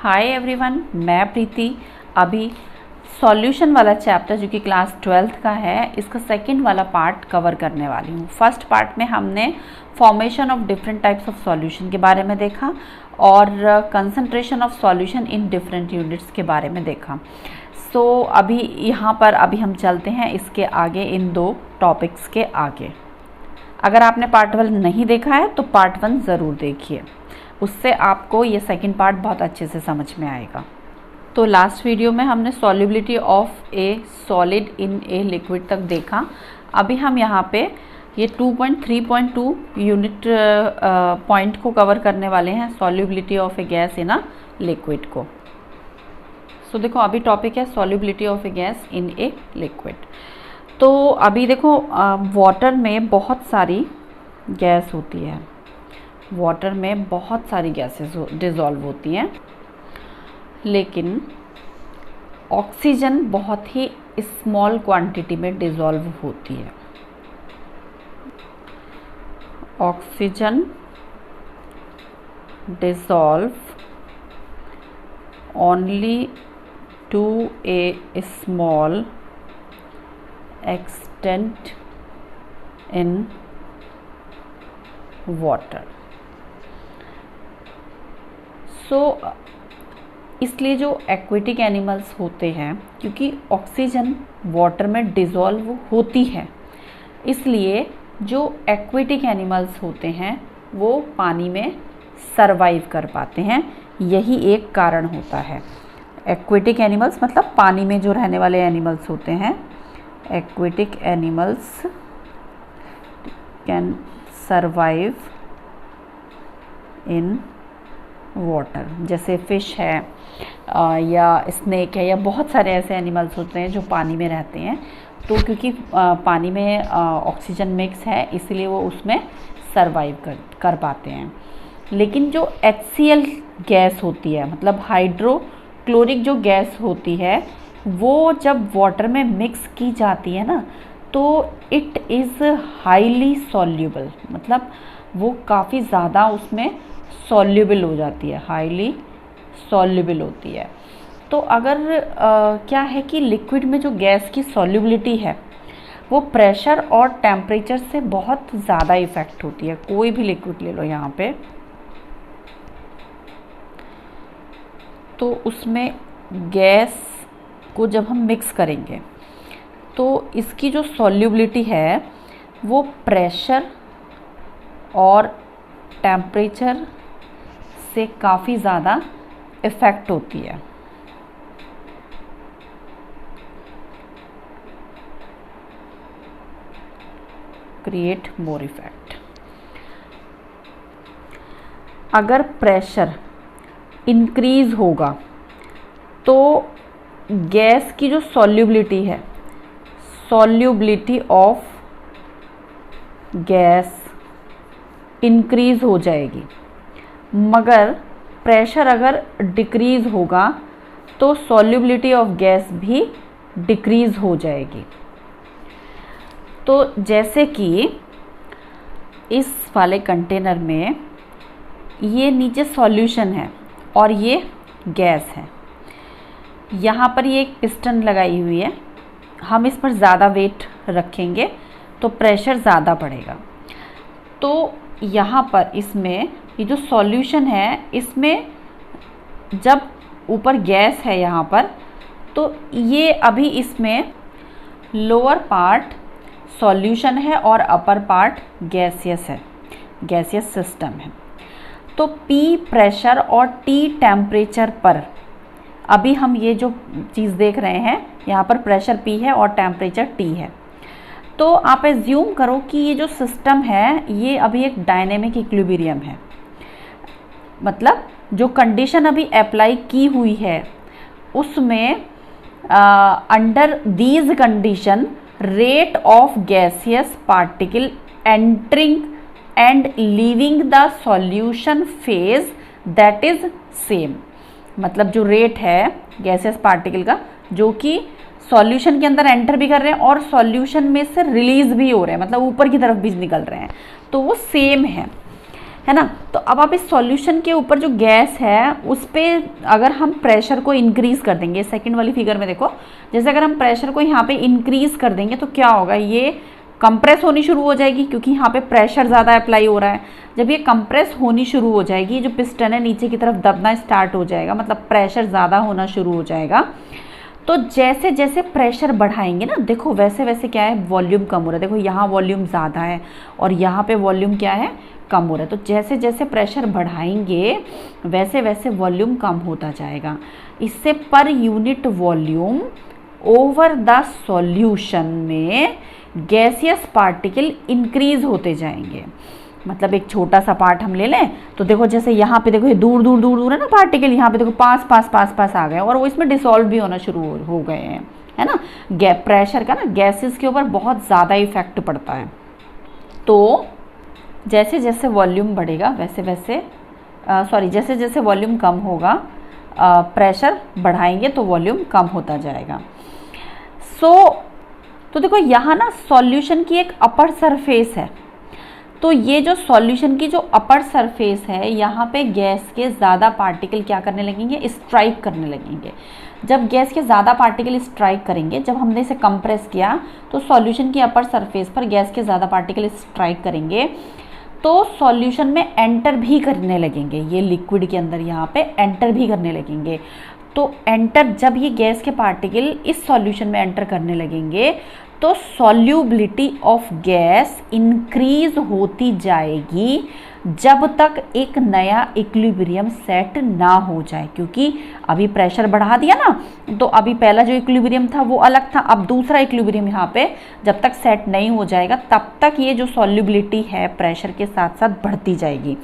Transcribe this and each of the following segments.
Hi everyone, मैं प्रीति अभी solution वाला चैप्टर जो कि क्लास 12th का है, इसका सेकंड वाला पार्ट कवर करने वाली हूँ। फर्स्ट पार्ट में हमने formation of different types of solution के बारे में देखा और concentration of solution in different units के बारे में देखा। सो अभी यहाँ पर हम चलते हैं इसके आगे, इन दो टॉपिक्स के आगे। अगर आपने पार्ट 1 नहीं देखा है तो पार्ट 1 ज़रूर देखिए, उससे आपको ये सेकंड पार्ट बहुत अच्छे से समझ में आएगा। तो लास्ट वीडियो में हमने solubility of A solid in a liquid तक देखा। अभी हम यहाँ पे ये 2.3.2 यूनिट पॉइंट को कवर करने वाले हैं, solubility of a gas in a liquid को। सो देखो, अभी टॉपिक है solubility of a gas in a liquid. तो अभी देखो, वाटर में बहुत सारी गैस होती है, वाटर में बहुत सारी गैसेस डिज़ोल्व होती हैं, लेकिन ऑक्सीजन बहुत ही स्मॉल क्वांटिटी में डिज़ोल्व होती है। Oxygen dissolve only to a small extent in water. इसलिए जो एक्वेटिक एनिमल्स होते हैं, क्योंकि ऑक्सीजन वाटर में डिज़ोल्व होती है, इसलिए जो एक्वेटिक एनिमल्स होते हैं वो पानी में सरवाइव कर पाते हैं। यही एक कारण होता है। एक्वेटिक एनिमल्स मतलब पानी में जो रहने वाले एनिमल्स होते हैं, aquatic animals can survive in water. जैसे फिश है या स्नेक है, या बहुत सारे ऐसे एनिमल्स होते हैं जो पानी में रहते हैं। तो क्योंकि पानी में ऑक्सीजन मिक्स है, इसलिए वो उसमें सरवाइव कर पाते हैं। लेकिन जो HCl गैस होती है, मतलब हाइड्रोक्लोरिक जो गैस होती है, वो जब वाटर में मिक्स की जाती है ना, तो इट इज़ हाईली सॉल्युबल, मतलब वो काफ़ी ज़्यादा उसमें सॉल्युबल हो जाती है, हाईली सॉल्युबल होती है। तो अगर क्या है कि लिक्विड में जो गैस की सॉल्युबिलिटी है वो प्रेशर और टेम्परेचर से बहुत ज़्यादा इफ़ेक्ट होती है। कोई भी लिक्विड ले लो यहाँ पे, तो उसमें गैस को जब हम मिक्स करेंगे तो इसकी जो सॉल्युबिलिटी है वो प्रेशर और टेम्परेचर से काफ़ी ज़्यादा इफ़ेक्ट होती है। Create more effect. अगर प्रेशर इंक्रीज होगा तो गैस की जो सॉल्युबिलिटी है, सॉल्युबिलिटी ऑफ गैस इंक्रीज हो जाएगी। मगर प्रेशर अगर डिक्रीज होगा तो सॉल्युबिलिटी ऑफ गैस भी डिक्रीज हो जाएगी। तो जैसे कि इस वाले कंटेनर में ये नीचे सॉल्यूशन है और ये गैस है, यहाँ पर ये एक पिस्टन लगाई हुई है। हम इस पर ज़्यादा वेट रखेंगे तो प्रेशर ज़्यादा बढ़ेगा। तो यहाँ पर इसमें ये जो सॉल्यूशन है, इसमें जब ऊपर गैस है यहाँ पर, तो ये अभी इसमें लोअर पार्ट सॉल्यूशन है और अपर पार्ट गैसियस है, गैसियस सिस्टम है। तो P प्रेशर और T टेम्परेचर पर अभी हम ये जो चीज़ देख रहे हैं, यहाँ पर प्रेशर P है और टेम्परेचर T है। तो आप एज्यूम करो कि ये जो सिस्टम है ये अभी एक डायनेमिक इक्विलिब्रियम है, मतलब जो कंडीशन अभी अप्लाई की हुई है उसमें under these condition rate of gaseous particle entering and leaving the solution phase that is same. मतलब जो रेट है गैसियस पार्टिकल का, जो कि सॉल्यूशन के अंदर एंटर भी कर रहे हैं और सॉल्यूशन में से रिलीज भी हो रहे हैं, मतलब ऊपर की तरफ भी निकल रहे हैं, तो वो सेम है। है ना। तो अब आप इस सॉल्यूशन के ऊपर जो गैस है उस पर अगर हम प्रेशर को इंक्रीज कर देंगे, सेकंड वाली फिगर में देखो, जैसे अगर हम प्रेशर को यहाँ पे इंक्रीज कर देंगे तो क्या होगा, ये कंप्रेस होनी शुरू हो जाएगी क्योंकि यहाँ पे प्रेशर ज़्यादा अप्लाई हो रहा है। जब ये कंप्रेस होनी शुरू हो जाएगी, जो पिस्टन है नीचे की तरफ दबना स्टार्ट हो जाएगा, मतलब प्रेशर ज़्यादा होना शुरू हो जाएगा। तो जैसे जैसे प्रेशर बढ़ाएंगे ना, देखो वैसे वैसे क्या है, वॉल्यूम कम हो रहा है। देखो यहाँ वॉल्यूम ज़्यादा है और यहाँ पे वॉल्यूम क्या है, कम हो रहा है। तो जैसे जैसे प्रेशर बढ़ाएंगे वैसे वैसे वॉल्यूम कम होता जाएगा। इससे per unit volume over the solution में गैसियस पार्टिकल इंक्रीज होते जाएंगे। मतलब एक छोटा सा पार्ट हम ले लें तो देखो जैसे यहाँ पे देखो ये दूर दूर दूर दूर है ना पार्टिकल, यहाँ पे देखो पास पास पास पास आ गए और वो इसमें डिसॉल्व भी होना शुरू हो गए हैं, है ना। प्रेशर का ना गैसेस के ऊपर बहुत ज़्यादा इफेक्ट पड़ता है। तो जैसे जैसे वॉल्यूम बढ़ेगा वैसे वैसे जैसे जैसे वॉल्यूम कम होगा, प्रेशर बढ़ाएंगे तो वॉल्यूम कम होता जाएगा। तो देखो यहाँ ना सॉल्यूशन की एक अपर सरफेस है। तो ये जो सॉल्यूशन की जो अपर सरफेस है, यहाँ पे गैस के ज़्यादा पार्टिकल क्या करने लगेंगे, स्ट्राइक करने लगेंगे। जब गैस के ज़्यादा पार्टिकल स्ट्राइक करेंगे, जब हमने इसे कंप्रेस किया तो सॉल्यूशन की अपर सरफेस पर गैस के ज़्यादा पार्टिकल स्ट्राइक करेंगे तो सॉल्यूशन में एंटर भी करने लगेंगे। ये लिक्विड के अंदर यहाँ पे एंटर भी करने लगेंगे। तो जब ये गैस के पार्टिकल इस सॉल्यूशन में एंटर करने लगेंगे तो सॉल्युबिलिटी ऑफ गैस इंक्रीज होती जाएगी जब तक एक नया इक्विलिब्रियम सेट ना हो जाए। क्योंकि अभी प्रेशर बढ़ा दिया ना, तो अभी पहला जो इक्विलिब्रियम था वो अलग था, अब दूसरा इक्विलिब्रियम यहाँ पे जब तक सेट नहीं हो जाएगा तब तक ये जो सॉल्युबिलिटी है प्रेशर के साथ साथ बढ़ती जाएगी।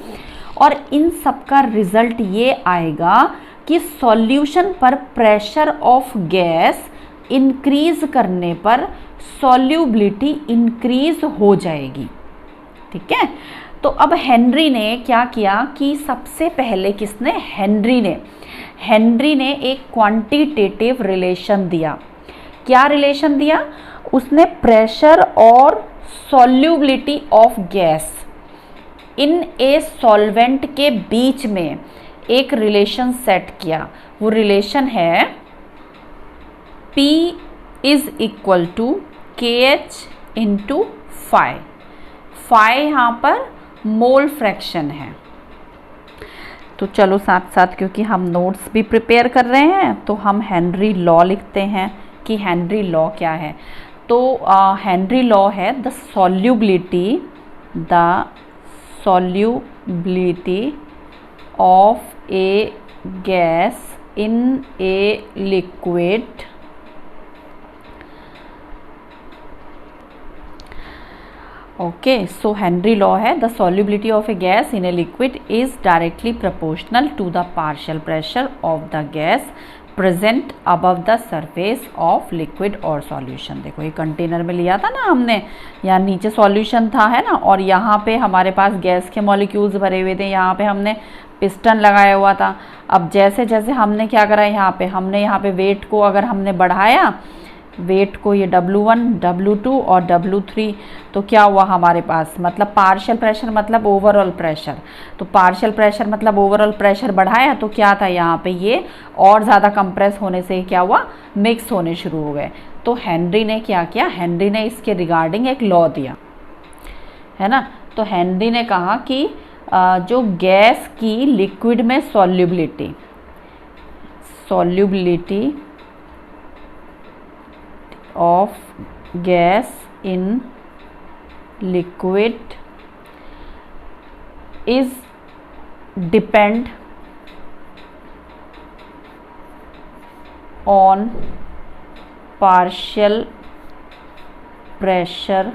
और इन सब का रिजल्ट ये आएगा कि सॉल्यूशन पर प्रेशर ऑफ गैस इंक्रीज करने पर सॉल्युबिलिटी इंक्रीज हो जाएगी। ठीक है। तो अब हेनरी ने क्या किया कि सबसे पहले किसने, हेनरी ने एक क्वांटिटेटिव रिलेशन दिया। क्या रिलेशन दिया उसने, प्रेशर और solubility of gas in a solvent के बीच में एक रिलेशन सेट किया। वो रिलेशन है P is equal to KH into phi यहाँ पर मोल फ्रैक्शन है। तो चलो साथ साथ, क्योंकि हम नोट्स भी प्रिपेयर कर रहे हैं तो हम हेनरी लॉ लिखते हैं कि हेनरी लॉ क्या है। तो हेनरी लॉ है the solubility of a gas in a liquid okay. So Henry law है the solubility of a gas in a liquid is directly proportional to the partial pressure of the gas present above the surface of liquid और solution. देखो ये container में लिया था ना हमने, यहाँ नीचे सॉल्यूशन था, है ना, और यहाँ पे हमारे पास गैस के मॉलिक्यूल्स भरे हुए थे, यहाँ पे हमने पिस्टन लगाया हुआ था। अब जैसे जैसे हमने क्या करा, हमने यहाँ पे वेट को अगर हमने बढ़ाया, वेट को ये W1, W2 और W3, तो क्या हुआ हमारे पास, मतलब पार्शियल प्रेशर मतलब ओवरऑल प्रेशर। तो पार्शियल प्रेशर मतलब ओवरऑल प्रेशर बढ़ाया तो क्या था, यहाँ पे ये और ज़्यादा कंप्रेस होने से क्या हुआ, मिक्स होने शुरू हो गए। तो हेनरी ने क्या किया, हेनरी ने इसके रिगार्डिंग एक लॉ दिया, है ना। तो हेनरी ने कहा कि जो गैस की लिक्विड में solubility of gas in liquid is depend on partial pressure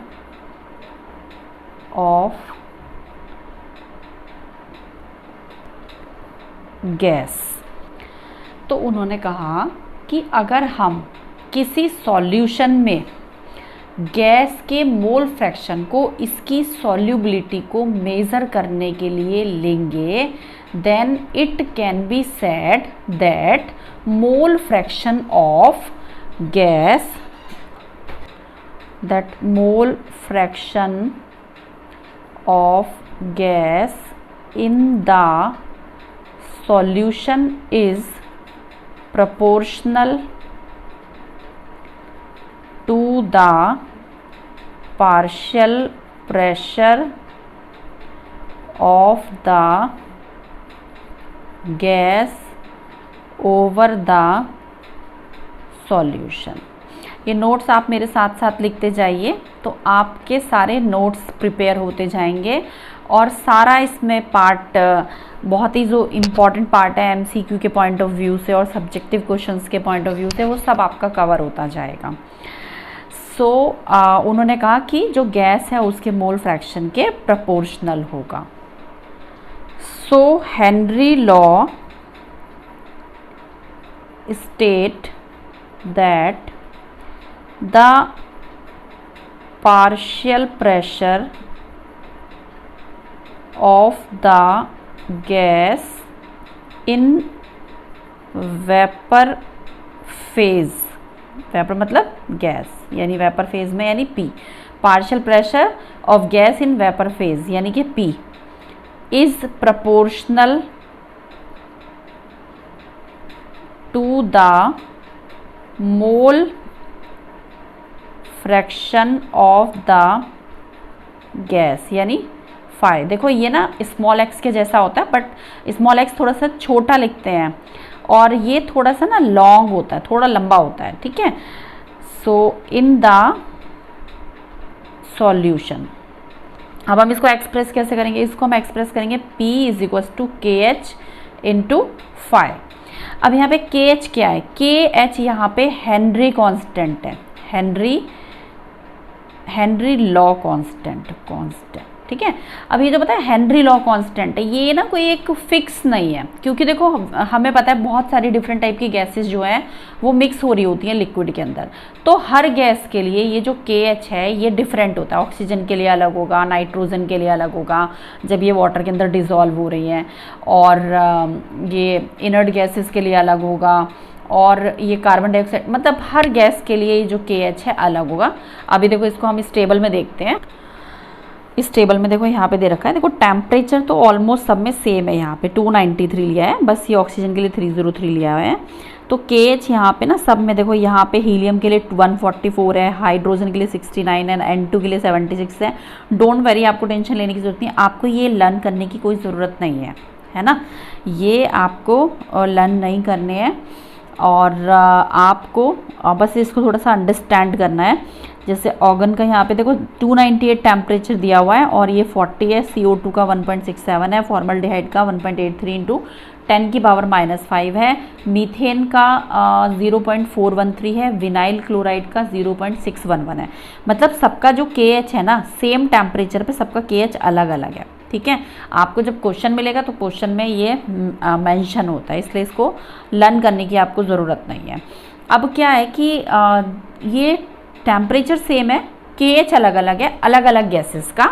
of gas. तो उन्होंने कहा कि अगर हम किसी सॉल्यूशन में गैस के मोल फ्रैक्शन को, इसकी सॉल्युबिलिटी को मेज़र करने के लिए लेंगे, then it can be said that mole fraction of gas in the solution is proportional to the partial pressure of the gas over the solution। ये नोट्स आप मेरे साथ साथ लिखते जाइए तो आपके सारे नोट्स प्रिपेयर होते जाएंगे और सारा इसमें पार्ट बहुत ही जो इम्पॉर्टेंट पार्ट है एमसीक्यू के पॉइंट ऑफ व्यू से और सब्जेक्टिव क्वेश्चंस के पॉइंट ऑफ व्यू से वो सब आपका कवर होता जाएगा। सो उन्होंने कहा कि जो गैस है उसके मोल फ्रैक्शन के प्रोपोर्शनल होगा। So Henry law state that the partial pressure of the gas in vapor phase, vapor मतलब गैस यानी वेपर फेज में यानी P, partial pressure of gas in vapour phase यानी कि P is proportional to the mole fraction of the gas यानी phi. देखो ये ना स्मॉल एक्स के जैसा होता है बट स्मॉल एक्स थोड़ा सा छोटा लिखते हैं और ये थोड़ा सा ना लॉन्ग होता है, थोड़ा लंबा होता है, ठीक है। सो इन द सॉल्यूशन, अब हम इसको एक्सप्रेस कैसे करेंगे, इसको हम एक्सप्रेस करेंगे P इज इक्वल टू के एच इंटू फाई। अब यहाँ पे के एच क्या है, के एच यहाँ पे हेनरी कांस्टेंट है, हेनरी लॉ कांस्टेंट, ठीक है। अब ये जो पता है हेनरी लॉ कांस्टेंट है, ये ना कोई एक फिक्स नहीं है क्योंकि देखो हमें पता है बहुत सारी डिफरेंट टाइप की गैसेस जो हैं वो मिक्स हो रही होती हैं लिक्विड के अंदर, तो हर गैस के लिए ये जो के एच है ये डिफरेंट होता है। ऑक्सीजन के लिए अलग होगा, नाइट्रोजन के लिए अलग होगा जब ये वाटर के अंदर डिजॉल्व हो रही हैं, और ये इनर्ट गैसेस के लिए अलग होगा, और ये कार्बन डाइऑक्साइड, मतलब हर गैस के लिए जो के एच है अलग होगा। अभी देखो इसको हम इस टेबल में देखते हैं, इस टेबल में देखो यहाँ पे दे रखा है, देखो टेम्परेचर तो ऑलमोस्ट सब में सेम है, यहाँ पे 293 लिया है, बस ये ऑक्सीजन के लिए 303 लिया हुआ है। तो के एच यहाँ पे ना सब में देखो, यहाँ पे हीलियम के लिए 144 है, हाइड्रोजन के लिए 69 है, N2 के लिए 76 है। डोंट वरी, आपको टेंशन लेने की जरूरत नहीं, आपको ये लर्न करने की कोई ज़रूरत नहीं है ना, ये आपको लर्न नहीं करने हैं और आपको बस इसको थोड़ा सा अंडरस्टैंड करना है। जैसे ऑर्गन का यहाँ पे देखो 298 टेम्परेचर दिया हुआ है और ये 40 है, CO2 का 1.67 है, फॉर्मल्डिहाइड का 1.83 इंटू 10 की पावर -5 है, मीथेन का 0.413 है, विनाइल क्लोराइड का 0.611 है। मतलब सबका जो KH है ना सेम टेम्परेचर पे सबका KH अलग अलग है, ठीक है। आपको जब क्वेश्चन मिलेगा तो क्वेश्चन में ये मेंशन होता है, इसलिए इसको लर्न करने की आपको ज़रूरत नहीं है। अब क्या है कि ये टेम्परेचर सेम है, KH अलग अलग है, अलग अलग गैसेस का,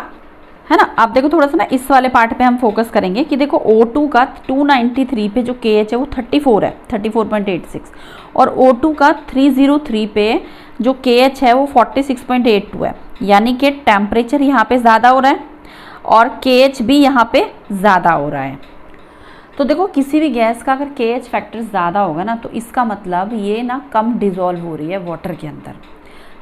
है ना। अब देखो थोड़ा सा ना इस वाले पार्ट पे हम फोकस करेंगे कि देखो O2 का 293 पे जो KH है वो 34 है, 34.86, और O2 का 303 पे जो KH है वो 46.82 है, यानी कि टेम्परेचर यहाँ पे ज़्यादा हो रहा है और KH भी यहाँ पे ज़्यादा हो रहा है। तो देखो किसी भी गैस का अगर KH फैक्टर ज़्यादा होगा ना तो इसका मतलब ये ना कम डिज़ोल्व हो रही है वाटर के अंदर।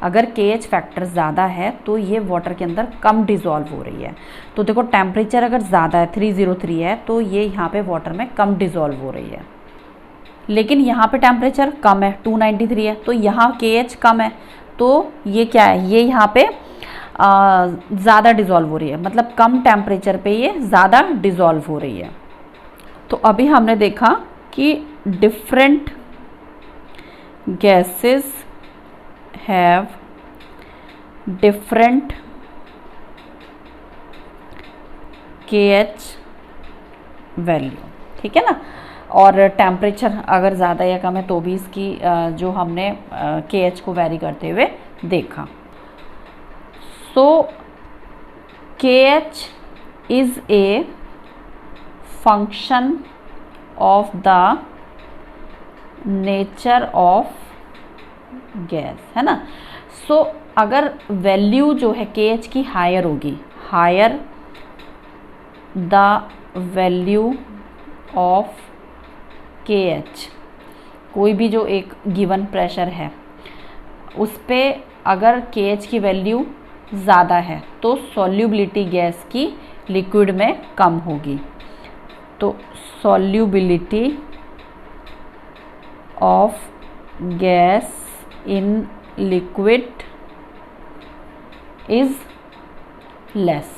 अगर KH फैक्टर ज़्यादा है तो ये वाटर के अंदर कम डिज़ोल्व हो रही है। तो देखो टेम्परेचर अगर ज़्यादा है 303 है तो ये यहाँ पे वाटर में कम डिज़ोल्व हो रही है, लेकिन यहाँ पे टेम्परेचर कम है 293 है तो यहाँ KH कम है, तो ये क्या है, ये यहाँ पे ज़्यादा डिज़ोल्व हो रही है, मतलब कम टेम्परेचर पे ये ज़्यादा डिज़ोल्व हो रही है। तो अभी हमने देखा कि different gases have different KH value, ठीक है ना, और टेम्परेचर अगर ज़्यादा या कम है तो भी इसकी जो हमने KH को वैरी करते हुए देखा। सो KH is a function of the nature of gas, है ना। सो अगर वैल्यू जो है KH की हायर होगी, higher the value of KH, कोई भी जो एक गिवन प्रेशर है उस पे अगर KH की वैल्यू ज़्यादा है तो सॉल्युबिलिटी गैस की लिक्विड में कम होगी। तो solubility of gas in liquid is less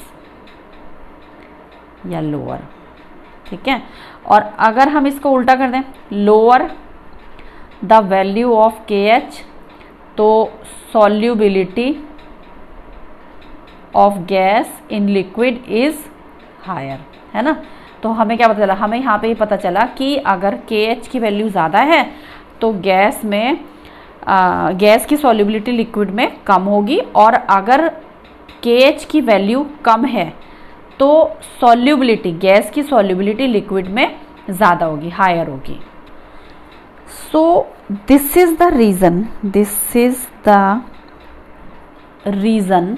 या लोअर, ठीक है। और अगर हम इसको उल्टा कर दें, lower the value of KH, तो solubility of gas in liquid is higher, है ना। तो हमें क्या पता चला, हमें यहाँ पे ही पता चला कि अगर KH की वैल्यू ज़्यादा है तो गैस में गैस की सॉल्युबिलिटी लिक्विड में कम होगी, और अगर KH की वैल्यू कम है तो सॉल्युबिलिटी गैस की सॉल्युबिलिटी लिक्विड में ज़्यादा होगी, हायर होगी। So this is the reason,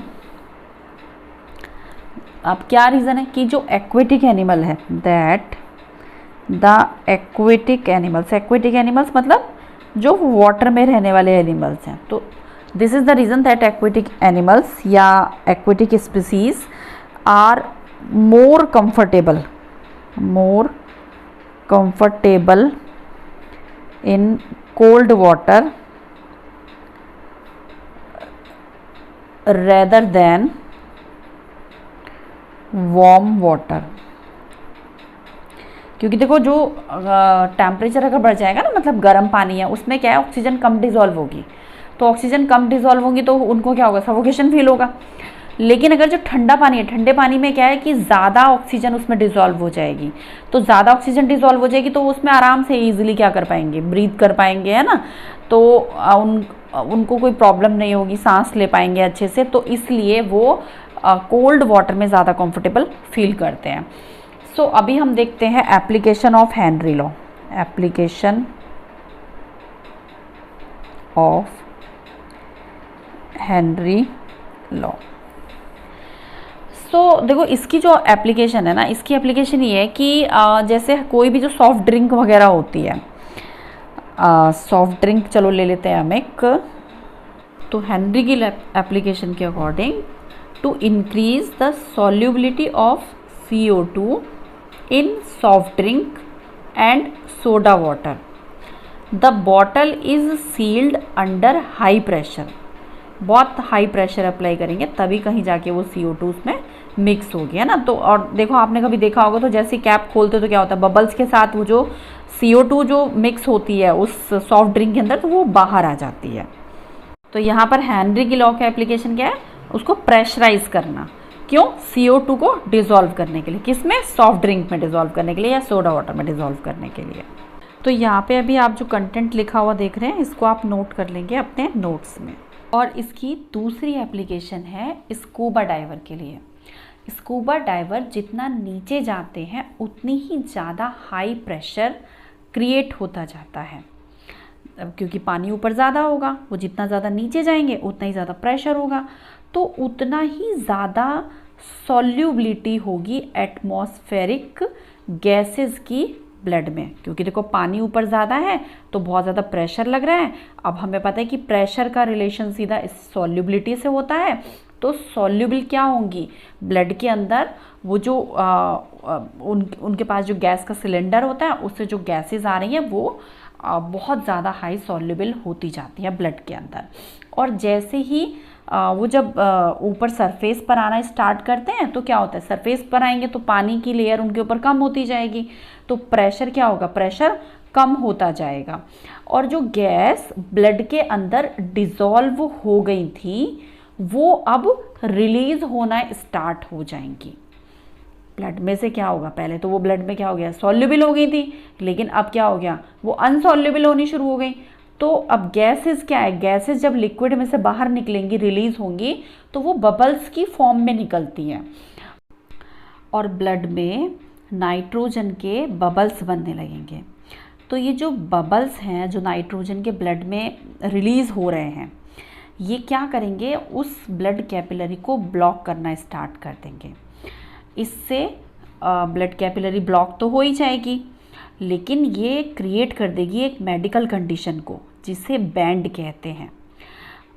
अब क्या रीज़न है कि जो एक्वेटिक एनिमल है, दैट द एक्वेटिक एनिमल्स मतलब जो वाटर में रहने वाले एनिमल्स हैं। तो this is the reason that aquatic animals या aquatic species are more comfortable in cold water rather than warm water। क्योंकि देखो जो टेम्परेचर अगर बढ़ जाएगा ना, मतलब गर्म पानी है उसमें क्या है, ऑक्सीजन कम डिजॉल्व होगी, तो ऑक्सीजन कम डिजॉल्व होगी तो उनको क्या होगा, सफोकेशन फील होगा। लेकिन अगर जो ठंडा पानी है, ठंडे पानी में क्या है कि ज़्यादा ऑक्सीजन उसमें डिजॉल्व हो जाएगी, तो ज़्यादा ऑक्सीजन डिजॉल्व हो जाएगी तो उसमें आराम से ईजिली क्या कर पाएंगे, ब्रीथ कर पाएंगे, है ना। तो उनको कोई प्रॉब्लम नहीं होगी, सांस ले पाएंगे अच्छे से, तो इसलिए वो कोल्ड वाटर में ज़्यादा कंफर्टेबल फील करते हैं। सो अभी हम देखते हैं application of Henry law. Application of Henry law. So देखो इसकी जो एप्लीकेशन है ना, इसकी एप्लीकेशन ये है कि जैसे कोई भी जो सॉफ्ट ड्रिंक वगैरह होती है, सॉफ्ट ड्रिंक चलो ले लेते हैं हम एक, तो हेनरी की एप्लीकेशन के according to increase the solubility of CO2 in soft drink and soda water, the bottle is sealed under high pressure। बहुत हाई प्रेशर अप्लाई करेंगे तभी कहीं जाके वो CO2 उसमें मिक्स हो गया ना। तो और देखो आपने कभी देखा होगा, तो जैसे कैप खोलते तो क्या होता है, बबल्स के साथ वो जो CO2 जो मिक्स होती है उस सॉफ्ट ड्रिंक के अंदर, तो वो बाहर आ जाती है। तो यहाँ पर हेनरी की लॉ का एप्लीकेशन क्या है, उसको प्रेशराइज करना। क्यों, CO2 को डिसॉल्व करने के लिए, किसमें, सॉफ्ट ड्रिंक में डिसॉल्व करने के लिए या सोडा वाटर में डिसॉल्व करने के लिए। तो यहाँ पे अभी आप जो कंटेंट लिखा हुआ देख रहे हैं, इसको आप नोट कर लेंगे अपने नोट्स में। और इसकी दूसरी एप्लीकेशन है स्कूबा डाइवर के लिए। स्कूबा डाइवर जितना नीचे जाते हैं उतनी ही ज़्यादा हाई प्रेशर क्रिएट होता जाता है, क्योंकि पानी ऊपर ज़्यादा होगा, वो जितना ज़्यादा नीचे जाएंगे उतना ही ज़्यादा प्रेशर होगा, तो उतना ही ज़्यादा सॉल्युबिलिटी होगी एटमॉस्फेरिक गैसेस की ब्लड में। क्योंकि देखो पानी ऊपर ज़्यादा है तो बहुत ज़्यादा प्रेशर लग रहा है। अब हमें पता है कि प्रेशर का रिलेशन सीधा इस सॉल्युबिलिटी से होता है, तो सॉल्युबल क्या होंगी ब्लड के अंदर, वो जो उनके पास जो गैस का सिलेंडर होता है उससे जो गैसेस आ रही हैं वो बहुत ज़्यादा हाई सॉल्युबल होती जाती है ब्लड के अंदर। और जैसे ही वो जब ऊपर सरफेस पर आना स्टार्ट करते हैं तो क्या होता है, सरफेस पर आएंगे तो पानी की लेयर उनके ऊपर कम होती जाएगी, तो प्रेशर क्या होगा, प्रेशर कम होता जाएगा। और जो गैस ब्लड के अंदर डिसॉल्व हो गई थी वो अब रिलीज होना स्टार्ट हो जाएंगी। ब्लड में से क्या होगा, पहले तो वो ब्लड में क्या हो गया, सॉल्युबल हो गई थी, लेकिन अब क्या हो गया, वो अनसॉल्युबल होनी शुरू हो गई। तो अब गैसेस क्या है, गैसेस जब लिक्विड में से बाहर निकलेंगी, रिलीज होंगी, तो वो बबल्स की फॉर्म में निकलती हैं और ब्लड में नाइट्रोजन के बबल्स बनने लगेंगे। तो ये जो बबल्स हैं जो नाइट्रोजन के ब्लड में रिलीज हो रहे हैं, ये क्या करेंगे, उस ब्लड कैपिलरी को ब्लॉक करना स्टार्ट कर देंगे। इससे ब्लड कैपिलरी ब्लॉक तो हो ही जाएगी, लेकिन ये क्रिएट कर देगी एक मेडिकल कंडीशन को जिसे बैंड कहते हैं।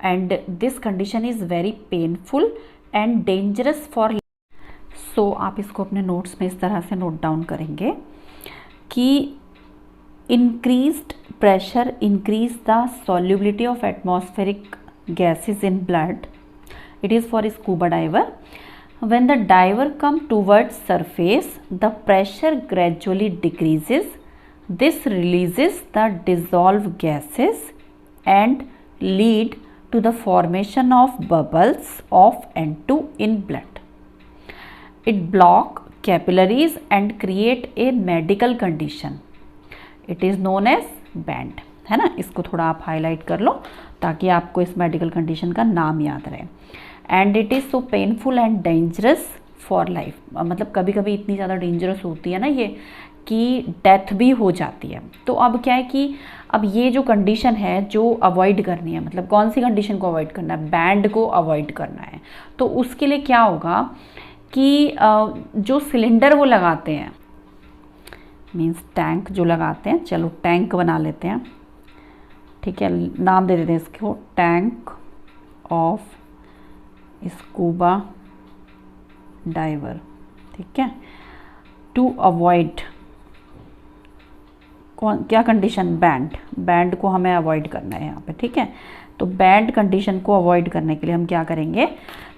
And this condition is very painful and dangerous for. So आप इसको अपने नोट्स में इस तरह से नोट डाउन करेंगे कि increased pressure increase the solubility of atmospheric gases in blood. It is for scuba diver. When the diver come towards surface, the pressure gradually decreases. This releases the dissolved gases and lead to the formation of bubbles of N2 in blood. It block capillaries and create a medical condition. It is known as band, है ना। इसको थोड़ा आप highlight कर लो ताकि आपको इस medical condition का नाम याद रहे। And it is so painful and dangerous for life, मतलब कभी कभी इतनी ज़्यादा डेंजरस होती है ना ये कि डेथ भी हो जाती है। तो अब क्या है कि अब ये जो कंडीशन है जो अवॉइड करनी है, मतलब कौन सी कंडीशन को अवॉइड करना है, बैंड को अवॉइड करना है। तो उसके लिए क्या होगा कि जो सिलेंडर वो लगाते हैं, मीन्स टैंक जो लगाते हैं, चलो टैंक बना लेते हैं, ठीक है, नाम दे देते हैं इसको टैंक ऑफ स्कूबा डाइवर, ठीक है। टू अवॉइड क्या कंडीशन, बैंड को हमें अवॉइड करना है यहाँ पे, ठीक है। तो बैंड कंडीशन को अवॉइड करने के लिए हम क्या करेंगे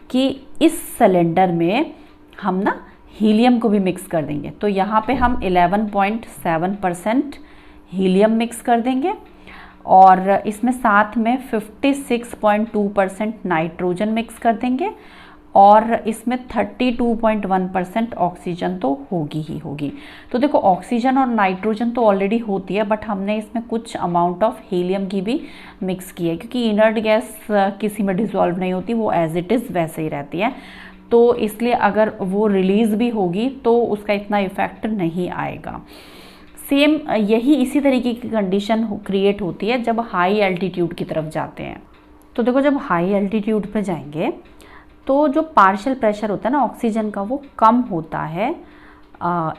कि इस सिलेंडर में हम ना हीलियम को भी मिक्स कर देंगे। तो यहाँ पे हम 11.7% हीलियम मिक्स कर देंगे और इसमें साथ में 56.2% नाइट्रोजन मिक्स कर देंगे और इसमें 32.1% ऑक्सीजन तो होगी ही होगी। तो देखो ऑक्सीजन और नाइट्रोजन तो ऑलरेडी होती है, बट हमने इसमें कुछ अमाउंट ऑफ हीलियम की भी मिक्स की है, क्योंकि इनर्ट गैस किसी में डिसॉल्व नहीं होती, वो एज इट इज़ वैसे ही रहती है। तो इसलिए अगर वो रिलीज़ भी होगी तो उसका इतना इफ़ेक्ट नहीं आएगा। सेम यही इसी तरीके की कंडीशन क्रिएट होती है जब हाई एल्टीट्यूड की तरफ जाते हैं। तो देखो जब हाई एल्टीट्यूड पे जाएंगे तो जो पार्शियल प्रेशर होता है ना ऑक्सीजन का, वो कम होता है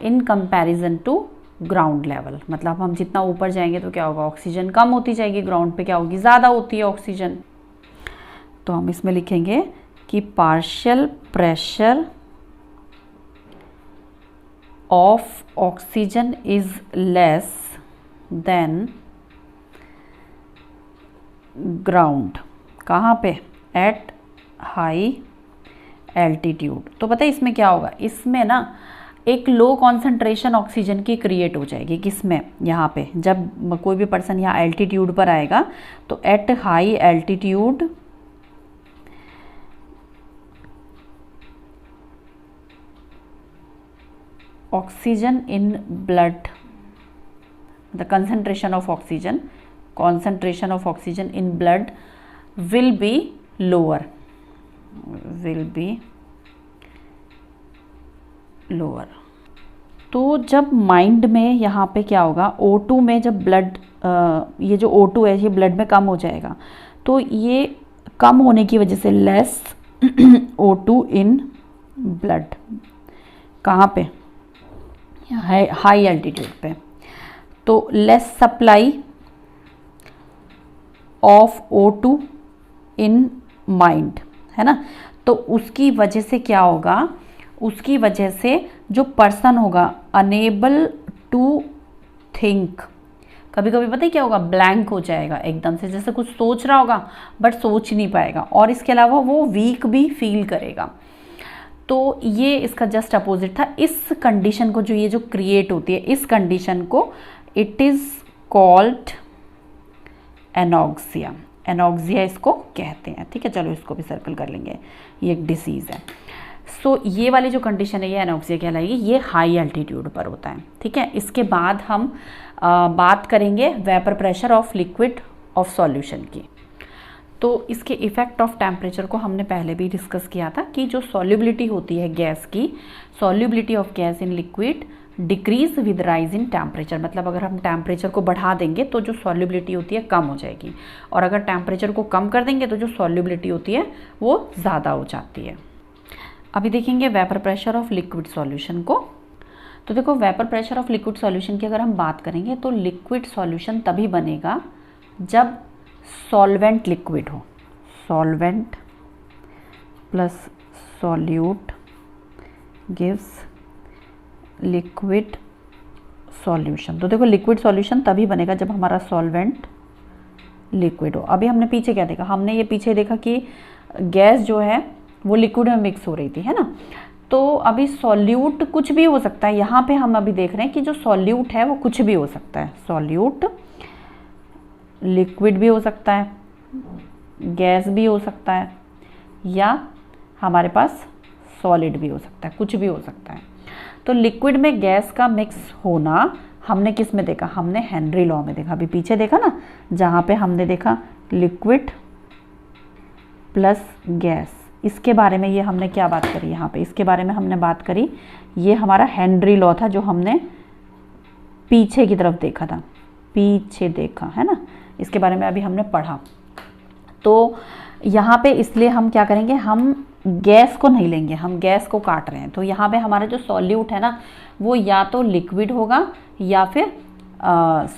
in comparison to ground level. मतलब हम जितना ऊपर जाएंगे तो क्या होगा, ऑक्सीजन कम होती जाएगी, ग्राउंड पे क्या होगी, ज़्यादा होती है ऑक्सीजन। तो हम इसमें लिखेंगे कि partial pressure of oxygen is less than ground. कहाँ पे, एट हाई एल्टीट्यूड। तो पता है इसमें क्या होगा, इसमें ना एक लो कॉन्सेंट्रेशन ऑक्सीजन की क्रिएट हो जाएगी। किसमें, यहाँ पे जब कोई भी पर्सन यहाँ एल्टीट्यूड पर आएगा तो at high altitude oxygen in blood, the concentration of oxygen in blood will be lower, तो जब माइंड में यहाँ पे क्या होगा, O2 में जब ब्लड ये जो O2 है ये ब्लड में कम हो जाएगा, तो ये कम होने की वजह से लेस O2 इन ब्लड, कहाँ पे, हाई एल्टीट्यूड पे। तो less supply of O2 in mind, है ना। तो उसकी वजह से क्या होगा, उसकी वजह से जो पर्सन होगा अनेबल टू थिंक, कभी कभी पता है क्या होगा, ब्लैंक हो जाएगा एकदम से, जैसे कुछ सोच रहा होगा बट सोच नहीं पाएगा, और इसके अलावा वो वीक भी फील करेगा। तो ये इसका जस्ट अपोजिट था। इस कंडीशन को जो ये जो क्रिएट होती है, इस कंडीशन को it is called anoxia. Anoxia इसको कहते हैं, ठीक है। चलो इसको भी सर्कल कर लेंगे, ये एक डिसीज़ है। सो ये वाली जो कंडीशन है ये एनॉक्सिया कहलाएगी, ये हाई एल्टीट्यूड पर होता है, ठीक है। इसके बाद हम बात करेंगे vapour pressure of liquid of solution की। तो इसके इफ़ेक्ट ऑफ टेम्परेचर को हमने पहले भी डिस्कस किया था कि जो सॉल्युबिलिटी होती है गैस की, solubility of gas in liquid decrease with rise in temperature. मतलब अगर हम टेम्परेचर को बढ़ा देंगे तो जो सॉल्युबिलिटी होती है कम हो जाएगी, और अगर टेम्परेचर को कम कर देंगे तो जो सॉल्युबिलिटी होती है वो ज़्यादा हो जाती है। अभी देखेंगे vapour pressure of liquid solution को। तो देखो vapour pressure of liquid solution की अगर हम बात करेंगे तो लिक्विड सॉल्यूशन तभी बनेगा जब सॉल्वेंट लिक्विड हो, solvent plus solute gives liquid solution. तो देखो लिक्विड सॉल्यूशन तभी बनेगा जब हमारा सॉल्वेंट लिक्विड हो। अभी हमने पीछे क्या देखा, हमने ये पीछे देखा कि गैस जो है वो लिक्विड में मिक्स हो रही थी, है ना। तो अभी सॉल्यूट कुछ भी हो सकता है, यहाँ पे हम अभी देख रहे हैं कि जो सॉल्यूट है वो कुछ भी हो सकता है। सॉल्यूट लिक्विड भी हो सकता है, गैस भी हो सकता है, या हमारे पास सॉलिड भी हो सकता है, कुछ भी हो सकता है। तो लिक्विड में गैस का मिक्स होना हमने किस में देखा, हमने हेनरी लॉ में देखा। अभी पीछे देखा ना, जहाँ पे हमने देखा लिक्विड प्लस गैस, इसके बारे में ये हमने क्या बात करी यहाँ पे, इसके बारे में हमने बात करी, ये हमारा हेनरी लॉ था जो हमने पीछे की तरफ देखा था, पीछे देखा है ना, इसके बारे में अभी हमने पढ़ा। तो यहाँ पे इसलिए हम क्या करेंगे, हम गैस को नहीं लेंगे, हम गैस को काट रहे हैं। तो यहाँ पे हमारा जो सॉल्यूट है ना वो या तो लिक्विड होगा या फिर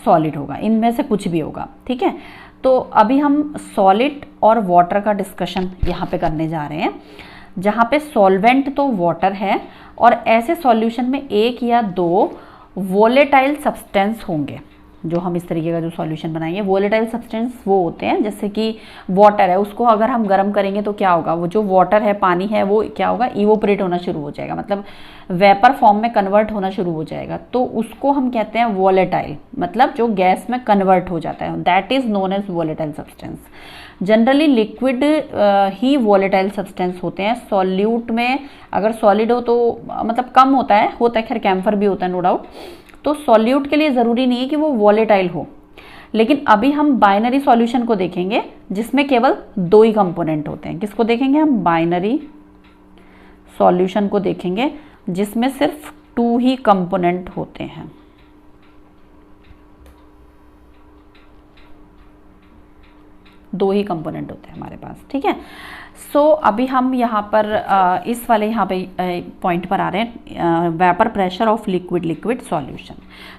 सॉलिड होगा, इनमें से कुछ भी होगा, ठीक है। तो अभी हम सॉलिड और वाटर का डिस्कशन यहाँ पे करने जा रहे हैं, जहाँ पे सॉल्वेंट तो वाटर है और ऐसे सॉल्यूशन में एक या दो वोलेटाइल सब्सटेंस होंगे। जो हम इस तरीके का जो सॉल्यूशन बनाएंगे, वोलेटाइल सब्सटेंस वो होते हैं, जैसे कि वाटर है, उसको अगर हम गर्म करेंगे तो क्या होगा, वो जो वाटर है, पानी है, वो क्या होगा, इवोपरेट होना शुरू हो जाएगा, मतलब वेपर फॉर्म में कन्वर्ट होना शुरू हो जाएगा। तो उसको हम कहते हैं वोलेटाइल, मतलब जो गैस में कन्वर्ट हो जाता है, that is known as volatile substance. Generally liquid ही वोलेटाइल सब्सटेंस होते हैं। सॉल्यूट में अगर सॉलिड हो तो मतलब कम होता है खैर कैम्फर भी होता है नो डाउट। तो सॉल्यूट के लिए ज़रूरी नहीं है कि वो वॉलेटाइल हो, लेकिन अभी हम बाइनरी सॉल्यूशन को देखेंगे जिसमें केवल दो ही कंपोनेंट होते हैं। किसको देखेंगे हम, बाइनरी सॉल्यूशन को देखेंगे जिसमें सिर्फ 2 ही कंपोनेंट होते हैं। दो ही कंपोनेंट होते हैं हमारे पास, ठीक है। सो अभी हम यहाँ पर इस वाले यहाँ पे पॉइंट पर आ रहे हैं, vapour pressure of liquid solution.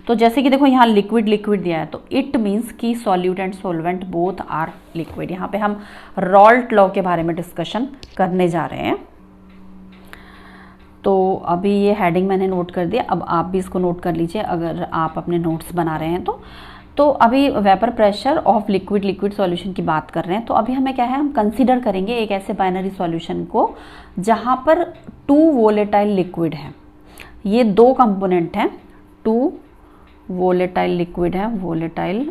तो जैसे कि देखो यहाँ लिक्विड दिया है, तो इट मीन्स कि solute and solvent both are liquid. यहाँ पे हम रॉल्ट लॉ के बारे में डिस्कशन करने जा रहे हैं। तो अभी ये हेडिंग मैंने नोट कर दिया, अब आप भी इसको नोट कर लीजिए अगर आप अपने नोट्स बना रहे हैं तो अभी vapour pressure of liquid solution की बात कर रहे हैं। तो अभी हमें क्या है, हम कंसीडर करेंगे एक ऐसे बाइनरी सॉल्यूशन को जहाँ पर 2 वोलेटाइल लिक्विड हैं। ये 2 कंपोनेंट हैं, 2 वोलेटाइल लिक्विड है, वोलेटाइल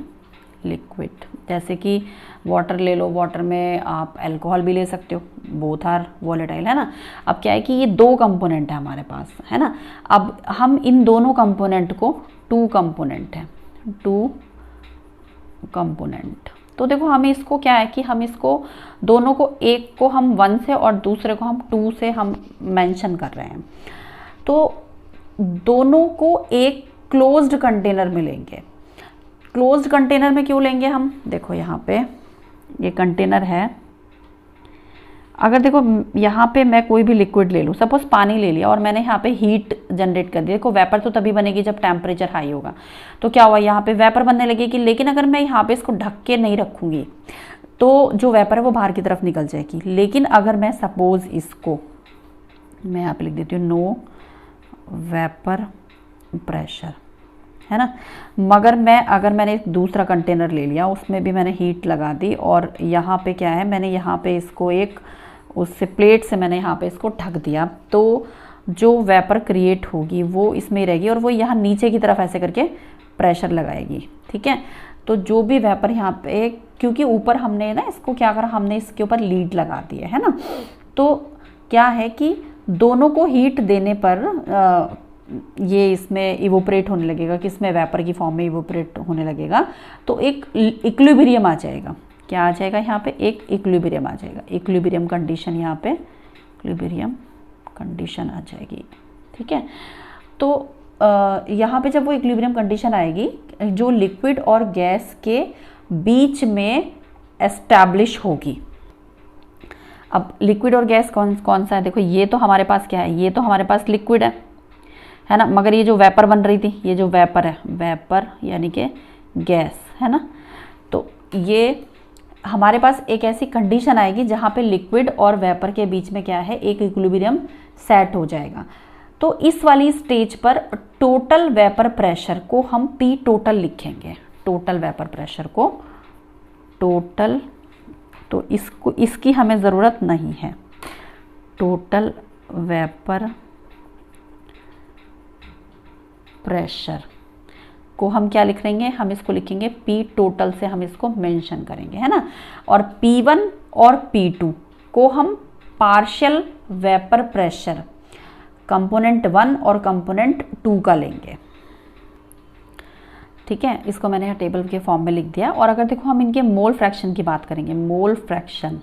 लिक्विड। जैसे कि वाटर ले लो, वाटर में आप अल्कोहल भी ले सकते हो, बोथ आर वोलेटाइल, है ना। अब क्या है कि ये 2 कंपोनेंट है हमारे पास, है ना। अब हम इन दोनों कंपोनेंट को, 2 कंपोनेंट है, 2 कंपोनेंट। तो देखो हमें इसको क्या है कि हम इसको दोनों को, एक को हम 1 से और दूसरे को हम 2 से हम मेंशन कर रहे हैं। तो दोनों को एक क्लोज्ड कंटेनर में लेंगे। क्लोज्ड कंटेनर में क्यों लेंगे हम, देखो यहाँ पे ये कंटेनर है। अगर देखो यहाँ पे मैं कोई भी लिक्विड ले लूँ, सपोज पानी ले लिया और मैंने यहाँ पे हीट जनरेट कर दी। देखो वेपर तो तभी बनेगी जब टेम्परेचर हाई होगा। तो क्या हुआ, यहाँ पे वेपर बनने लगेगी, लेकिन अगर मैं यहाँ पे इसको ढक के नहीं रखूँगी तो जो वेपर है वो बाहर की तरफ निकल जाएगी। लेकिन अगर मैं सपोज इसको, मैं यहाँ पे लिख देती हूँ नो वेपर प्रेशर, है ना। मगर अगर मैंने एक दूसरा कंटेनर ले लिया, उसमें भी मैंने हीट लगा दी और यहाँ पे क्या है, मैंने यहाँ पे इसको एक उससे प्लेट से मैंने यहाँ पे इसको ढक दिया, तो जो वेपर क्रिएट होगी वो इसमें ही रहेगी और वो यहाँ नीचे की तरफ ऐसे करके प्रेशर लगाएगी, ठीक है। तो जो भी वेपर यहाँ पे, क्योंकि ऊपर हमने ना इसको क्या करा, हमने इसके ऊपर लीड लगा दी है ना। तो क्या है कि दोनों को हीट देने पर ये इसमें इवोपरेट होने लगेगा, कि इसमें वेपर की फॉर्म में इवोपरेट होने लगेगा। तो एक इक्विलिब्रियम आ जाएगा। क्या आ जाएगा यहाँ पे, एक इक्विलिब्रियम आ जाएगा। इक्विलिब्रियम कंडीशन, यहाँ पे इक्विलिब्रियम कंडीशन आ जाएगी, ठीक है। तो यहाँ पे जब वो इक्विलिब्रियम कंडीशन आएगी, जो लिक्विड और गैस के बीच में एस्टैब्लिश होगी। अब लिक्विड और गैस कौन सा है, देखो ये तो हमारे पास क्या है, ये तो हमारे पास लिक्विड है, है ना, मगर ये जो वेपर बन रही थी, ये जो वेपर है, वेपर यानी कि गैस, है ना, तो ये हमारे पास एक ऐसी कंडीशन आएगी जहाँ पे लिक्विड और वेपर के बीच में क्या है, एक इक्विलिब्रियम सेट हो जाएगा। तो इस वाली स्टेज पर टोटल वेपर प्रेशर को हम पी टोटल लिखेंगे, टोटल वेपर प्रेशर को टोटल, तो इसकी हमें ज़रूरत नहीं है। टोटल वेपर प्रेशर को हम क्या लिख लेंगे, हम इसको लिखेंगे पी टोटल से हम इसको मेंशन करेंगे, है ना। और P1 और P2 को हम पार्शियल वेपर प्रेशर कंपोनेंट 1 और कंपोनेंट 2 का लेंगे। ठीक है, इसको मैंने यहाँ टेबल के फॉर्म में लिख दिया। और अगर देखो हम इनके मोल फ्रैक्शन की बात करेंगे, मोल फ्रैक्शन,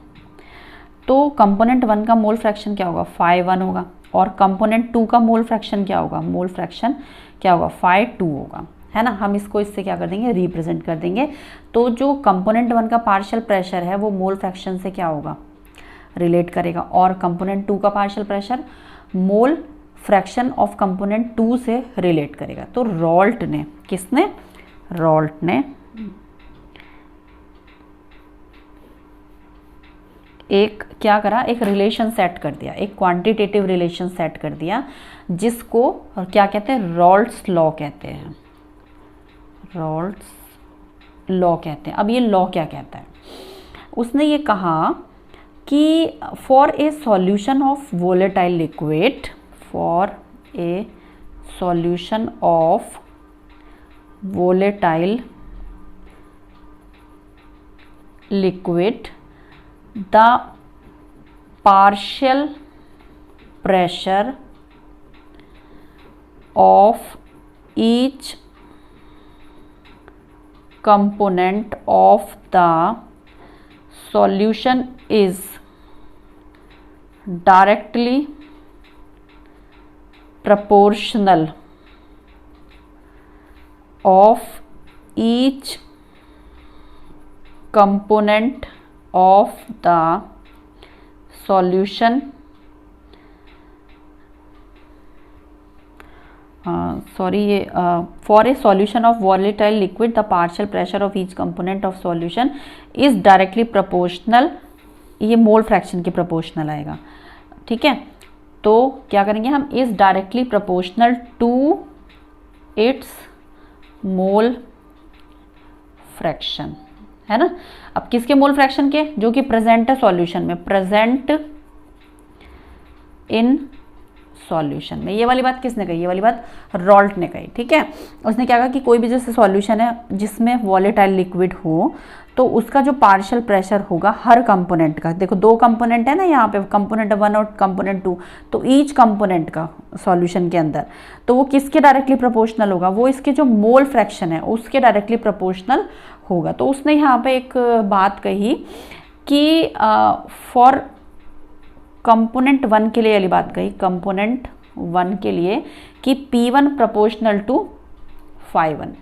तो कंपोनेंट 1 का मोल फ्रैक्शन क्या होगा, 5 होगा, और कंपोनेंट 2 का मोल फ्रैक्शन क्या होगा, मोल फ्रैक्शन क्या होगा, 5 होगा, है ना। हम इसको इससे क्या कर देंगे, रिप्रेजेंट कर देंगे। तो जो कंपोनेंट 1 का पार्शियल प्रेशर है वो मोल फ्रैक्शन से क्या होगा, रिलेट करेगा, और कंपोनेंट 2 का partial pressure mole fraction of component 2 से रिलेट करेगा। तो रॉल्ट ने, किसने, रॉल्ट ने एक क्या करा, एक रिलेशन सेट कर दिया, एक क्वांटिटेटिव रिलेशन सेट कर दिया, जिसको क्या कहते हैं, रॉल्ट्स लॉ कहते हैं, रॉल्ट्स लॉ कहते हैं। अब ये लॉ क्या कहता है, उसने ये कहा कि for a solution of volatile liquid, for a solution of volatile liquid, the partial pressure of each component of the solution is directly proportional of each component of the solution, for a solution of volatile liquid the partial pressure of each component of solution is directly proportional, ये mole fraction के proportional आएगा। ठीक है, तो क्या करेंगे हम, is directly proportional to its mole fraction, है ना। अब किसके मोल फ्रैक्शन के, जो कि प्रेजेंट है सॉल्यूशन में, प्रेजेंट इन सॉल्यूशन में। ये वाली बात किसने कही, ये वाली बात रॉल्ट ने कही। ठीक है, उसने क्या कहा कि कोई भी जैसे सॉल्यूशन है जिसमें वॉलेटाइल लिक्विड हो, तो उसका जो पार्शियल प्रेशर होगा हर कंपोनेंट का, देखो दो कंपोनेंट है ना यहाँ पे, कंपोनेंट 1 और कंपोनेंट 2, तो ईच कंपोनेंट का सॉल्यूशन के अंदर, तो वो किसके डायरेक्टली प्रोपोर्शनल होगा, वो इसके जो मोल फ्रैक्शन है उसके डायरेक्टली प्रोपोर्शनल होगा। तो उसने यहाँ पे एक बात कही कि फॉर कंपोनेंट 1 के लिए वाली बात कही, कंपोनेंट 1 के लिए कि P1 प्रोपोर्शनल टू 5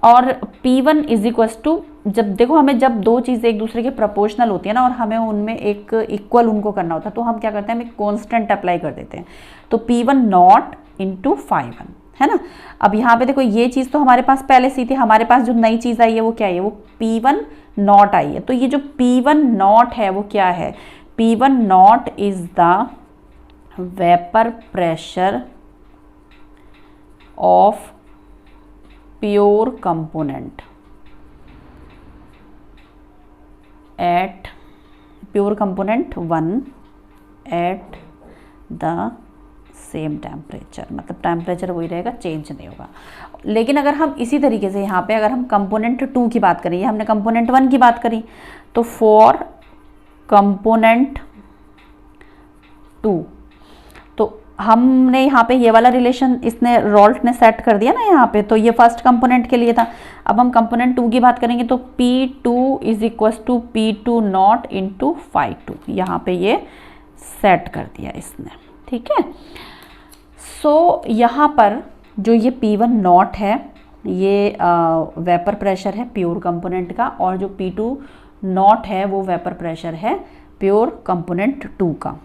और P1 इज इक्वल टू, जब देखो हमें जब दो चीज़ें एक दूसरे के प्रोपोर्शनल होती है ना और हमें उनमें एक इक्वल उनको करना होता है, तो हम क्या करते हैं, हम एक कांस्टेंट अप्लाई कर देते हैं। तो P1 नॉट इंटू 5 है ना। अब यहाँ पे देखो ये चीज़ तो हमारे पास पहले से थी, हमारे पास जो नई चीज़ आई है वो क्या है, वो P1 नॉट आई है। तो ये जो P1 नॉट है वो क्या है, P1 not is the vapour pressure of pure component at pure component 1 at the same temperature, मतलब टेम्परेचर वही रहेगा, चेंज नहीं होगा। लेकिन अगर हम इसी तरीके से यहाँ पे अगर हम कंपोनेंट 2 की बात करें, हमने कंपोनेंट 1 की बात करी, तो फॉर कंपोनेंट 2, तो हमने यहाँ पे ये वाला रिलेशन इसने रॉल्ट ने सेट कर दिया ना यहाँ पे, तो ये फर्स्ट कंपोनेंट के लिए था। अब हम कंपोनेंट 2 की बात करेंगे तो P2 is equal to P2 not into 5 यहाँ पे ये सेट कर दिया इसने। ठीक है, सो यहाँ पर जो ये P1 नॉट है ये वेपर प्रेशर है प्योर कंपोनेंट का, और जो P2 नॉट है वो वेपर प्रेशर है प्योर कंपोनेंट 2 का।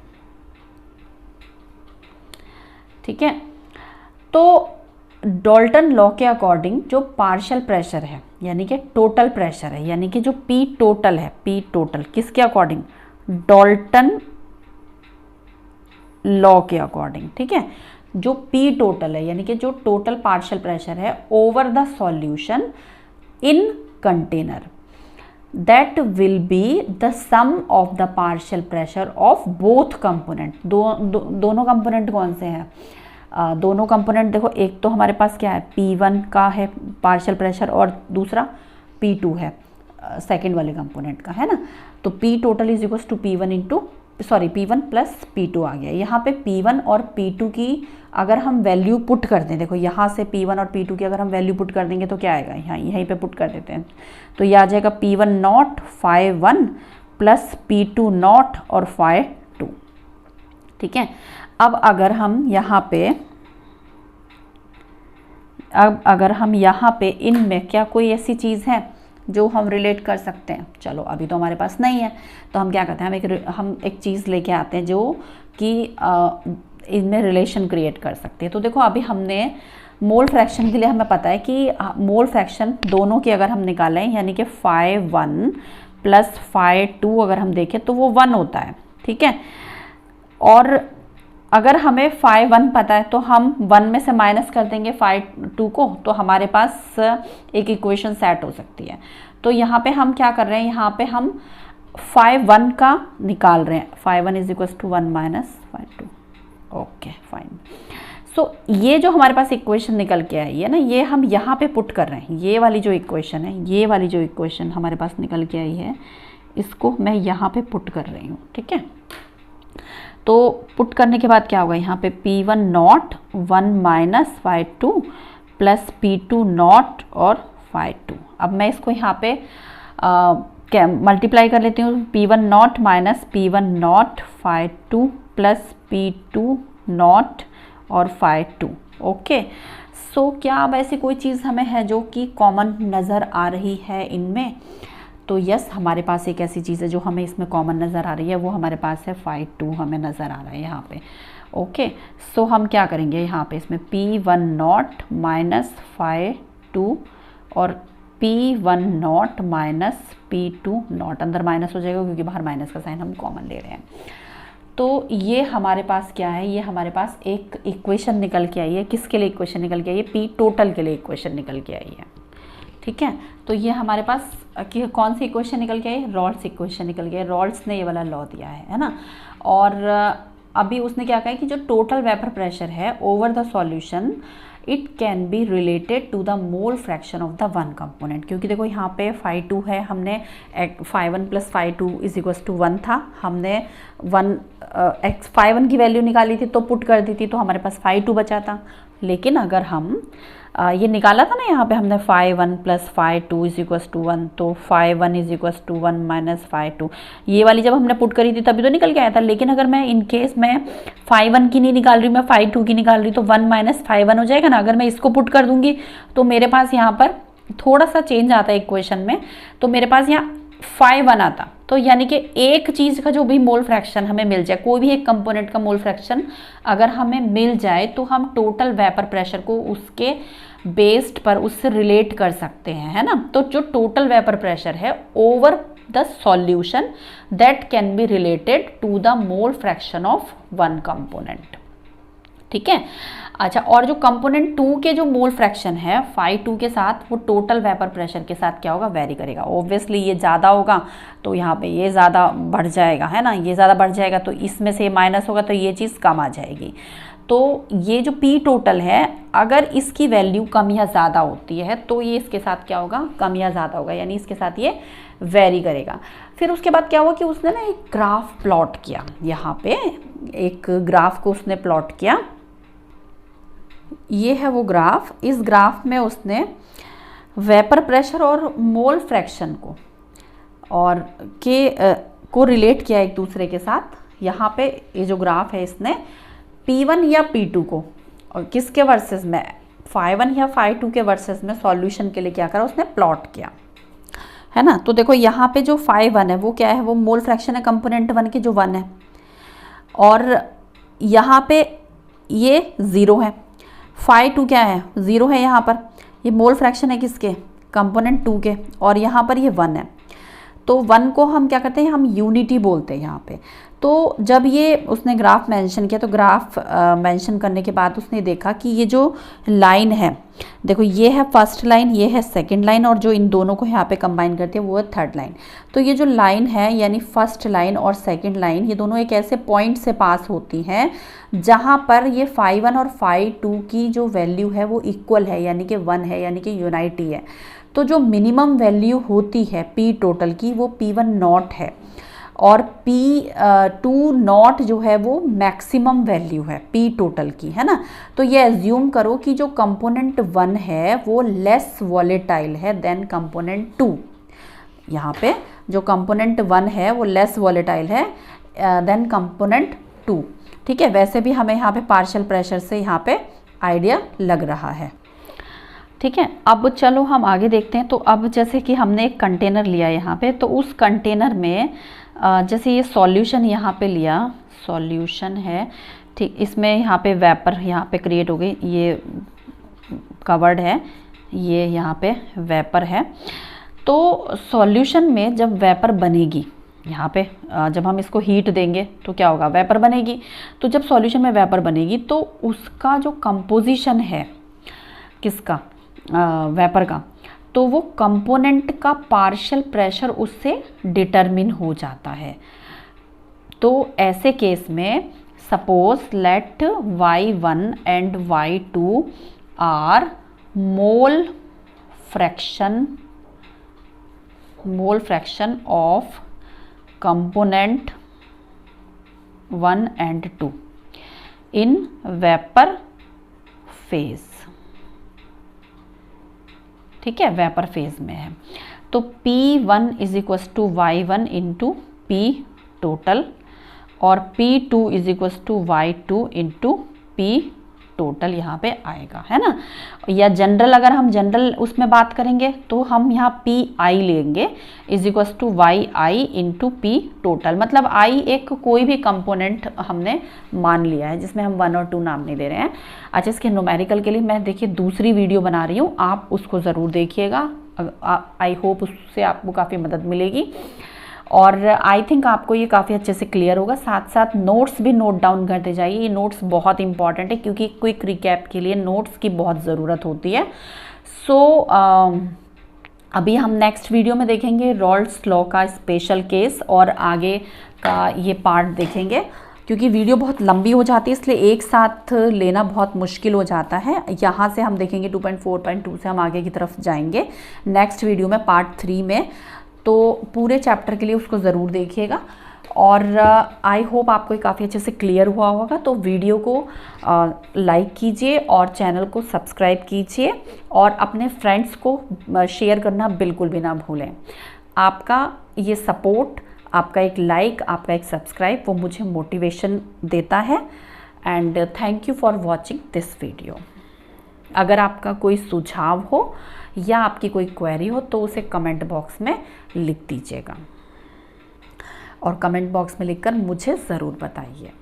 ठीक है, तो डाल्टन लॉ के अकॉर्डिंग जो पार्शियल प्रेशर है यानी कि टोटल प्रेशर है, यानी कि जो पी टोटल है, पी टोटल किसके अकॉर्डिंग, डाल्टन लॉ के अकॉर्डिंग, ठीक है, जो पी टोटल है यानी कि जो टोटल पार्शियल प्रेशर है over the solution in container, that will be the sum of the partial pressure of both component. दोनों कंपोनेंट कौन से हैं, दोनों कंपोनेंट देखो, एक तो हमारे पास क्या है P1 का है पार्शियल प्रेशर और दूसरा P2 है सेकेंड वाले कंपोनेंट का, है ना। तो P total is equal to P1 plus P2 आ गया। यहाँ पे P1 और P2 की अगर हम वैल्यू पुट कर दें, देखो यहाँ से P1 और P2 की अगर हम वैल्यू पुट कर देंगे तो क्या आएगा, यहाँ यहीं पे पुट कर देते हैं तो ये आ जाएगा P1 not phi 1 plus P2 not और फाई 2, ठीक है। अब अगर हम यहाँ पे इनमें क्या कोई ऐसी चीज़ है जो हम रिलेट कर सकते हैं, चलो अभी तो हमारे पास नहीं है, तो हम क्या करते हैं, हम एक चीज़ लेके आते हैं जो कि इनमें रिलेशन क्रिएट कर सकते हैं। तो देखो अभी हमने मोल फ्रैक्शन के लिए हमें पता है कि मोल फ्रैक्शन दोनों की अगर हम निकालें यानी कि फाई 1 प्लस फाई 2 अगर हम देखें तो वो 1 होता है, ठीक है। और अगर हमें फाई 1 पता है तो हम 1 में से माइनस कर देंगे फाई 2 को, तो हमारे पास एक इक्वेशन सेट हो सकती है। तो यहाँ पे हम क्या कर रहे हैं, यहाँ पे हम फाई 1 का निकाल रहे हैं, phi 1 is equal to 1 minus phi 2, okay fine. So ये जो हमारे पास इक्वेशन निकल के आई है ना, ये हम यहाँ पे पुट कर रहे हैं, ये वाली जो इक्वेशन है, ये वाली जो इक्वेशन हमारे पास निकल के आई है, इसको मैं यहाँ पे पुट कर रही हूँ, ठीक है। तो पुट करने के बाद क्या होगा, यहाँ पे P1 not 1 minus phi 2 plus P2 not और फाई 2। अब मैं इसको यहाँ पे क्या मल्टीप्लाई कर लेती हूँ, P1 not minus P1 not phi 2 plus P2 not और फाई 2, ओके। सो क्या अब ऐसी कोई चीज़ हमें है जो कि कॉमन नज़र आ रही है इनमें, तो यस हमारे पास एक ऐसी चीज़ है जो हमें इसमें कॉमन नज़र आ रही है, वो हमारे पास है फाई 2 हमें नज़र आ रहा है यहाँ पे, ओके। सो हम क्या करेंगे यहाँ पे इसमें P1 नॉट माइनस फाई 2 और P1 not minus P2 not, अंदर माइनस हो जाएगा क्योंकि बाहर माइनस का साइन हम कॉमन ले रहे हैं। तो ये हमारे पास क्या है, ये हमारे पास एक इक्वेशन निकल के आई है, किसके लिए इक्वेशन निकल के आई है, P टोटल के लिए इक्वेशन निकल के आई है, ठीक है। तो ये हमारे पास कौन सी इक्वेशन निकल के आई, रॉल्स इक्वेशन निकल के आई, रॉल्स ने ये वाला लॉ दिया है ना। और अभी उसने क्या कहा है कि जो टोटल वेपर प्रेशर है over the solution it can be related to the mole fraction of the one component, क्योंकि देखो यहाँ पे फाई 2 है, हमने phi 1 plus phi 2 is equal to 1 था, हमने फाई 1 की वैल्यू निकाली थी तो पुट कर दी थी तो हमारे पास फाई 2 बचा था। लेकिन अगर हम ये निकाला था ना यहाँ पे हमने phi 1 plus phi 2 is equal to 1, तो phi 1 is equal to 1 minus phi 2, ये वाली जब हमने पुट करी थी तभी तो निकल के आया था। लेकिन अगर मैं इन केस मैं फाई 1 की नहीं निकाल रही, मैं फाई 2 की निकाल रही, तो 1 माइनस फाई 1 हो जाएगा ना। अगर मैं इसको पुट कर दूंगी तो मेरे पास यहाँ पर थोड़ा सा चेंज आता है इक्वेशन में, तो मेरे पास यहाँ फाई 1 आता, तो यानी कि एक चीज़ का जो भी मोल फ्रैक्शन हमें मिल जाए, कोई भी एक कंपोनेंट का मोल फ्रैक्शन अगर हमें मिल जाए तो हम टोटल वेपर प्रेशर को उसके बेस्ड पर उससे रिलेट कर सकते हैं, है ना। तो जो टोटल वेपर प्रेशर है over the solution that can be related to the mole fraction of one component, ठीक है। अच्छा, और जो कंपोनेंट 2 के जो मोल फ्रैक्शन है फाई 2 के साथ, वो टोटल वेपर प्रेशर के साथ क्या होगा, वेरी करेगा। ऑब्वियसली ये ज़्यादा होगा तो यहाँ पे ये ज़्यादा बढ़ जाएगा, है ना, ये ज़्यादा बढ़ जाएगा तो इसमें से माइनस होगा तो ये चीज़ कम आ जाएगी। तो ये जो P टोटल है अगर इसकी वैल्यू कम या ज़्यादा होती है तो ये इसके साथ क्या होगा, कम या ज़्यादा होगा, यानी इसके साथ ये वेरी करेगा। फिर उसके बाद क्या हुआ कि उसने ना एक ग्राफ प्लॉट किया, यहाँ पे एक ग्राफ को उसने प्लॉट किया, ये है वो ग्राफ। इस ग्राफ में उसने वेपर प्रेशर और मोल फ्रैक्शन को और को रिलेट किया एक दूसरे के साथ। यहाँ पे ये जो ग्राफ है इसने P1 या P2 को और किसके वर्सेस में, फाई 1 या फाई 2 के वर्सेस में सॉल्यूशन के लिए क्या करा, उसने प्लॉट किया, है ना। तो देखो यहाँ पे जो फाई 1 है वो क्या है, वो मोल फ्रैक्शन है कंपोनेंट 1 की जो 1 है, और यहाँ पे ये 0 है। फाई 2 क्या है, 0 है यहाँ पर, ये मोल फ्रैक्शन है किसके, कंपोनेंट 2 के, और यहाँ पर ये 1 है। तो 1 को हम क्या करते हैं, हम यूनिटी बोलते हैं यहाँ पे। तो जब ये उसने ग्राफ मेंशन किया, तो ग्राफ मेंशन करने के बाद उसने देखा कि ये जो लाइन है, देखो ये है फर्स्ट लाइन, ये है सेकंड लाइन, और जो इन दोनों को यहाँ पे कंबाइन करती है वो है थर्ड लाइन। तो ये जो लाइन है यानी फर्स्ट लाइन और सेकंड लाइन, ये दोनों एक ऐसे पॉइंट से पास होती हैं जहाँ पर ये फाई 1 और फाई 2 की जो वैल्यू है वो इक्वल है, यानी कि 1 है, यानी कि यूनाइटी है। तो जो मिनिमम वैल्यू होती है पी टोटल की वो P1 नॉट है, और P2 नॉट जो है वो मैक्सिमम वैल्यू है पी टोटल की, है ना। तो ये एज्यूम करो कि जो कंपोनेंट 1 है वो लेस वॉलेटाइल है देन कंपोनेंट 2। यहाँ पे जो कंपोनेंट 1 है वो लेस वॉलेटाइल है देन कंपोनेंट 2, ठीक है। वैसे भी हमें यहाँ पे पार्शियल प्रेशर से यहाँ पे आइडिया लग रहा है, ठीक है। अब चलो हम आगे देखते हैं। तो अब जैसे कि हमने एक कंटेनर लिया यहाँ पे, तो उस कंटेनर में जैसे ये सॉल्यूशन यहाँ पे लिया, सॉल्यूशन है, ठीक, इसमें यहाँ पे वेपर यहाँ पे क्रिएट हो गई, ये कवर्ड है, ये यहाँ पे वेपर है। तो सॉल्यूशन में जब वेपर बनेगी, यहाँ पे जब हम इसको हीट देंगे तो क्या होगा, वेपर बनेगी। तो जब सॉल्यूशन में वेपर बनेगी तो उसका जो कंपोजिशन है किसका, वेपर का, तो वो कंपोनेंट का पार्शियल प्रेशर उससे डिटरमिन हो जाता है। तो ऐसे केस में suppose let y1 and y2 are mole fraction of component 1 and 2 in vapour phase, ठीक है, वेपर फेज में है। तो P1 is equals to Y1 into P total, और P2 is equals to Y2 into P total यहाँ पे आएगा, है ना। या जनरल, अगर हम जनरल उसमें बात करेंगे तो हम यहाँ PI लेंगे is equals to YI into P total, मतलब I एक कोई भी कंपोनेंट हमने मान लिया है जिसमें हम 1 और 2 नाम नहीं दे रहे हैं। अच्छा, इसके न्यूमेरिकल के लिए मैं देखिए दूसरी वीडियो बना रही हूँ, आप उसको ज़रूर देखिएगा, आई होप उससे आपको काफ़ी मदद मिलेगी, और आई थिंक आपको ये काफ़ी अच्छे से क्लियर होगा। साथ साथ नोट्स भी नोट डाउन करते जाइए, ये नोट्स बहुत इंपॉर्टेंट है क्योंकि क्विक रिकैप के लिए नोट्स की बहुत ज़रूरत होती है। सो अभी हम नेक्स्ट वीडियो में देखेंगे रॉल्ड्स लॉ का स्पेशल केस, और आगे का ये पार्ट देखेंगे। क्योंकि वीडियो बहुत लंबी हो जाती है इसलिए एक साथ लेना बहुत मुश्किल हो जाता है। यहाँ से हम देखेंगे 2.4.2 से हम आगे की तरफ जाएंगे नेक्स्ट वीडियो में पार्ट 3 में। तो पूरे चैप्टर के लिए उसको ज़रूर देखिएगा, और आई होप आपको काफ़ी अच्छे से क्लियर हुआ होगा। तो वीडियो को लाइक कीजिए और चैनल को सब्सक्राइब कीजिए, और अपने फ्रेंड्स को शेयर करना बिल्कुल भी ना भूलें। आपका ये सपोर्ट, आपका एक लाइक, आपका एक सब्सक्राइब, वो मुझे मोटिवेशन देता है। And thank you for watching this video. अगर आपका कोई सुझाव हो या आपकी कोई क्वेरी हो तो उसे कमेंट बॉक्स में लिख दीजिएगा, और कमेंट बॉक्स में लिखकर मुझे ज़रूर बताइए।